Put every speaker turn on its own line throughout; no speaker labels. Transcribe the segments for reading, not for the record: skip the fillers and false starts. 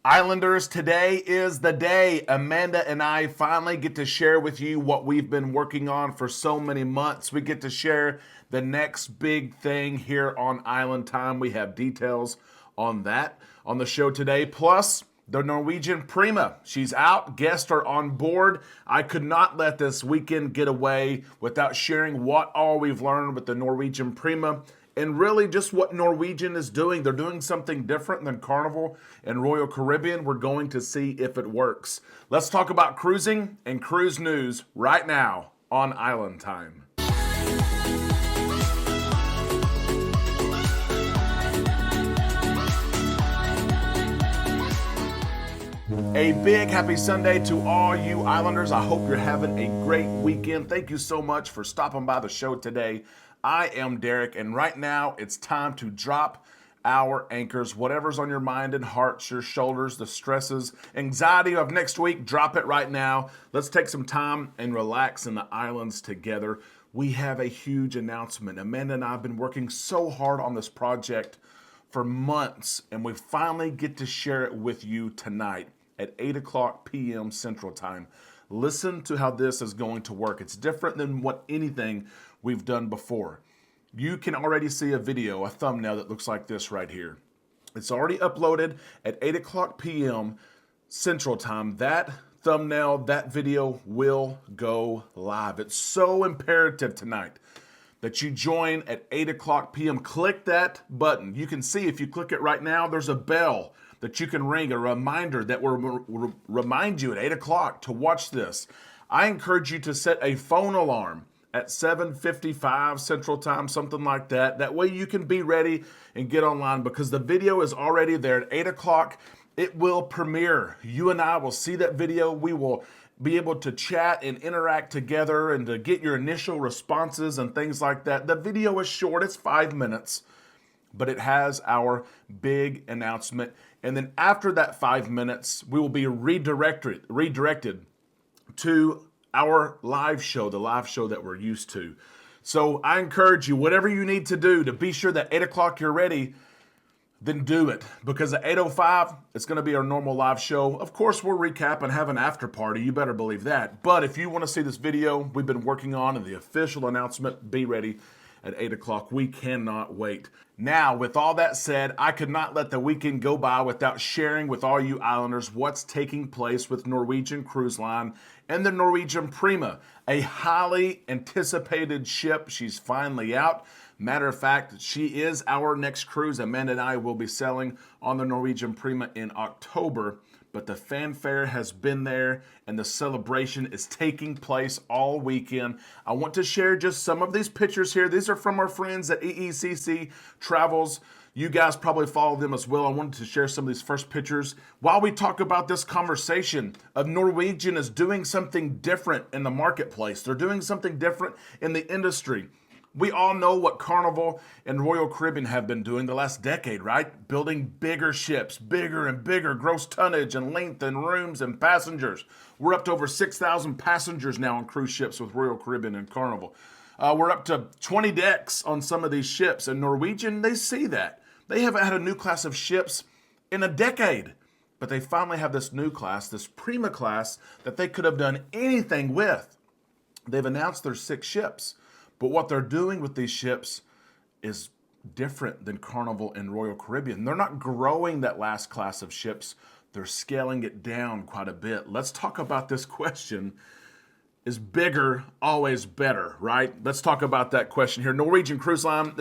Islanders, today is the day. Amanda and I finally get to share with you what we've been working on for so many months. We get to share the next big thing here on Island Time. We have details on that on the show today. Plus, the Norwegian Prima. She's out. Guests are on board. I could not let this weekend get away without sharing what all we've learned with the Norwegian Prima and really just what Norwegian is doing. They're doing something different than Carnival and Royal Caribbean. We're going to see if it works. Let's talk about cruising and cruise news right now on Island Time. A big happy Sunday to all you Islanders. I hope you're having a great weekend. Thank you so much for stopping by the show today. I am Derek, and right now it's time to drop our anchors. Whatever's on your mind and hearts, your shoulders, the stresses, anxiety of next week, drop it right now. Let's take some time and relax in the islands together. We have a huge announcement. Amanda and I have been working so hard on this project for months, and we finally get to share it with you tonight at 8 o'clock p.m. Central Time. Listen to how this is going to work. It's different than anything we've done before. You can already see a video, a thumbnail that looks like this right here. It's already uploaded at 8 o'clock p.m. Central Time. That thumbnail, that video will go live. It's so imperative tonight that you join at 8 o'clock p.m. Click that button. You can see if you click it right now, there's a bell that you can ring, a reminder that will remind you at 8 o'clock to watch this. I encourage you to set a phone alarm at 7:55 Central Time, something like that. That way you can be ready and get online because the video is already there at 8 o'clock. It will premiere. You and I will see that video. We will be able to chat and interact together and to get your initial responses and things like that. The video is short, it's 5 minutes, but it has our big announcement. And then after that 5 minutes, we will be redirected to our live show, the live show that we're used to. So I encourage you, whatever you need to do to be sure that 8 o'clock you're ready, then do it. Because at 8:05, it's going to be our normal live show. Of course, we'll recap and have an after party. You better believe that. But if you want to see this video we've been working on and the official announcement, be ready at 8 o'clock. We cannot wait. Now, with all that said, I could not let the weekend go by without sharing with all you Islanders what's taking place with Norwegian Cruise Line and the Norwegian Prima, a highly anticipated ship. She's finally out. Matter of fact, she is our next cruise. Amanda and I will be sailing on the Norwegian Prima in October. But the fanfare has been there and the celebration is taking place all weekend. I want to share just some of these pictures here. These are from our friends at EECC Travels. You guys probably follow them as well. I wanted to share some of these first pictures while we talk about this conversation of Norwegian is doing something different in the marketplace. They're doing something different in the industry. We all know what Carnival and Royal Caribbean have been doing the last decade, right? Building bigger ships, bigger and bigger, gross tonnage and length and rooms and passengers. We're up to over 6,000 passengers now on cruise ships with Royal Caribbean and Carnival. We're up to 20 decks on some of these ships, and Norwegian, they see that. They haven't had a new class of ships in a decade, but they finally have this new class, this Prima class, that they could have done anything with. They've announced there's 6 ships. But what they're doing with these ships is different than Carnival and Royal Caribbean. They're not growing that last class of ships. They're scaling it down quite a bit. Let's talk about this question. Is bigger always better, right? Let's talk about that question here. Norwegian Cruise Line.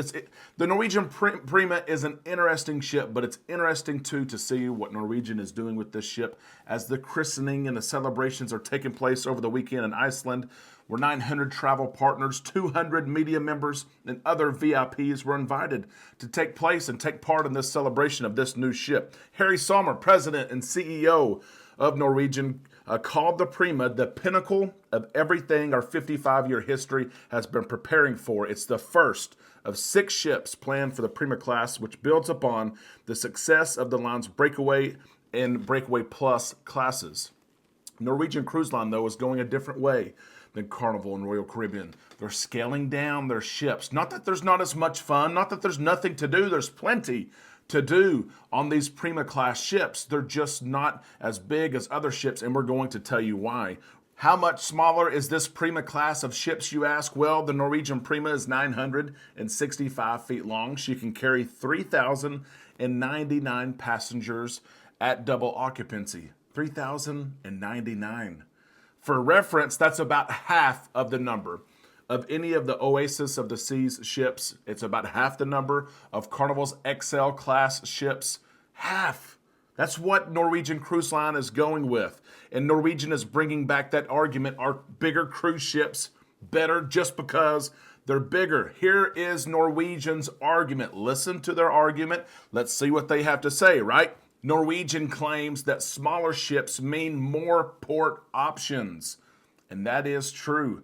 The Norwegian Prima is an interesting ship, but it's interesting too to see what Norwegian is doing with this ship as the christening and the celebrations are taking place over the weekend in Iceland. Where 900 travel partners, 200 media members, and other VIPs were invited to take place and take part in this celebration of this new ship. Harry Sommer, president and CEO of Norwegian, called the Prima the pinnacle of everything our 55-year history has been preparing for. It's the first of 6 ships planned for the Prima class, which builds upon the success of the line's Breakaway and Breakaway Plus classes. Norwegian Cruise Line, though, is going a different way than Carnival and Royal Caribbean. They're scaling down their ships. Not that there's not as much fun, not that there's nothing to do, there's plenty to do on these Prima class ships. They're just not as big as other ships, and we're going to tell you why. How much smaller is this Prima class of ships, you ask? Well, the Norwegian Prima is 965 feet long. She can carry 3,099 passengers at double occupancy. 3,099. For reference, that's about half of the number of any of the Oasis of the Seas ships. It's about half the number of Carnival's XL class ships. Half. That's what Norwegian Cruise Line is going with. And Norwegian is bringing back that argument, are bigger cruise ships better just because they're bigger? Here is Norwegian's argument. Listen to their argument. Let's see what they have to say, right? Norwegian claims that smaller ships mean more port options. And that is true.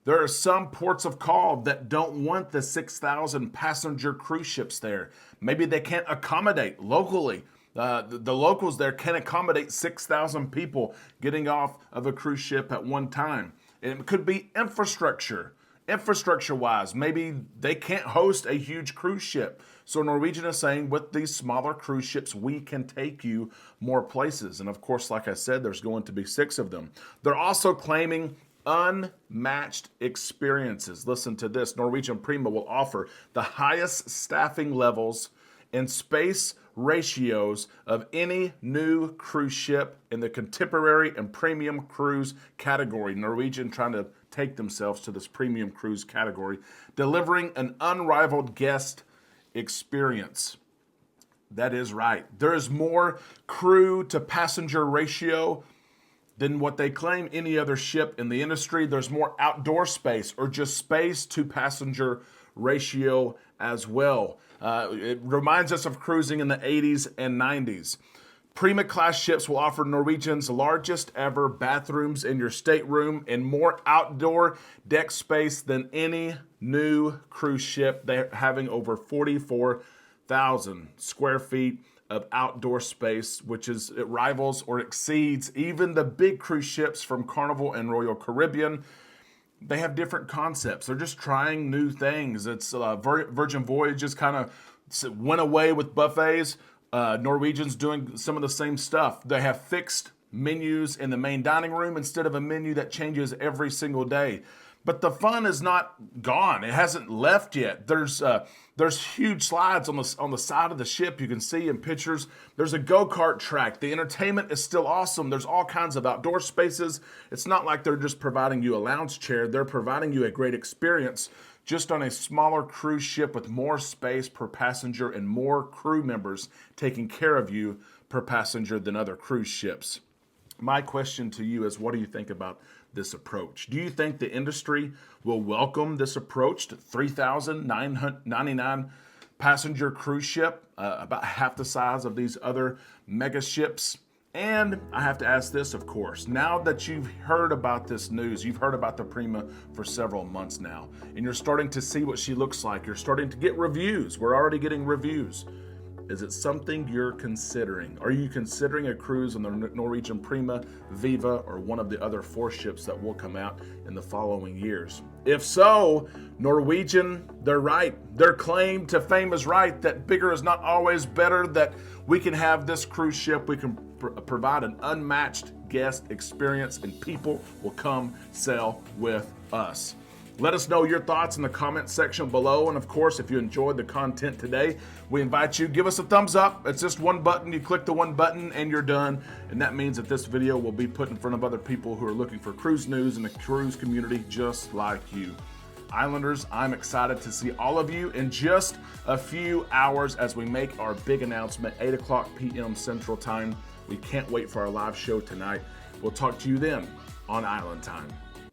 There are some ports of call that don't want the 6,000 passenger cruise ships there. Maybe they can't accommodate locally. The locals there can't accommodate 6,000 people getting off of a cruise ship at one time. It could be infrastructure-wise. Maybe they can't host a huge cruise ship. So Norwegian is saying, with these smaller cruise ships, we can take you more places. And of course, like I said, there's going to be 6 of them. They're also claiming unmatched experiences. Listen to this. Norwegian Prima will offer the highest staffing levels and space ratios of any new cruise ship in the contemporary and premium cruise category. Norwegian trying to take themselves to this premium cruise category, delivering an unrivaled guest experience. That is right. There is more crew to passenger ratio than what they claim any other ship in the industry. There's more outdoor space, or just space to passenger ratio as well. It reminds us of cruising in the 80s and 90s. Prima class ships will offer Norwegian's largest ever bathrooms in your stateroom and more outdoor deck space than any new cruise ship. They're having over 44,000 square feet of outdoor space, which is, it rivals or exceeds even the big cruise ships from Carnival and Royal Caribbean. They have different concepts. They're just trying new things. It's Virgin Voyages kind of went away with buffets. Norwegian's doing some of the same stuff. They have fixed menus in the main dining room instead of a menu that changes every single day. But the fun is not gone. It hasn't left yet. There's huge slides on the side of the ship. You can see in pictures. There's a go-kart track. The entertainment is still awesome. There's all kinds of outdoor spaces. It's not like they're just providing you a lounge chair. They're providing you a great experience just on a smaller cruise ship with more space per passenger and more crew members taking care of you per passenger than other cruise ships. My question to you is, what do you think about this approach? Do you think the industry will welcome this approach to 3,999 passenger cruise ship, about half the size of these other mega ships? And I have to ask this, of course, now that you've heard about this news, you've heard about the Prima for several months now, and you're starting to see what she looks like. You're starting to get reviews. We're already getting reviews. Is it something you're considering? Are you considering a cruise on the Norwegian Prima, Viva, or one of the other 4 ships that will come out in the following years? If so, Norwegian, they're right. Their claim to fame is right, that bigger is not always better, that we can have this cruise ship, we can provide an unmatched guest experience, and people will come sail with us. Let us know your thoughts in the comment section below. And of course, if you enjoyed the content today, we invite you, give us a thumbs up. It's just one button. You click the one button and you're done. And that means that this video will be put in front of other people who are looking for cruise news in the cruise community just like you. Islanders, I'm excited to see all of you in just a few hours as we make our big announcement, 8:00 p.m. Central Time. We can't wait for our live show tonight. We'll talk to you then on Island Time.